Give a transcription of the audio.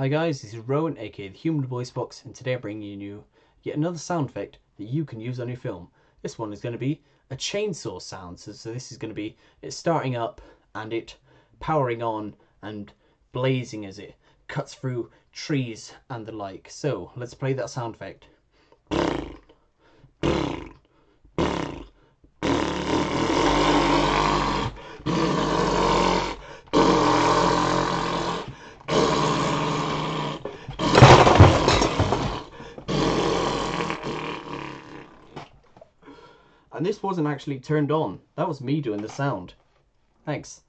Hi guys, this is Rowan, aka the Human Voice Box, and today I'm bringing you yet another sound effect that you can use on your film. This one is going to be a chainsaw sound. So this is going to be it starting up and it powering on and blazing as it cuts through trees and the like. So let's play that sound effect. And this wasn't actually turned on. That was me doing the sound. Thanks.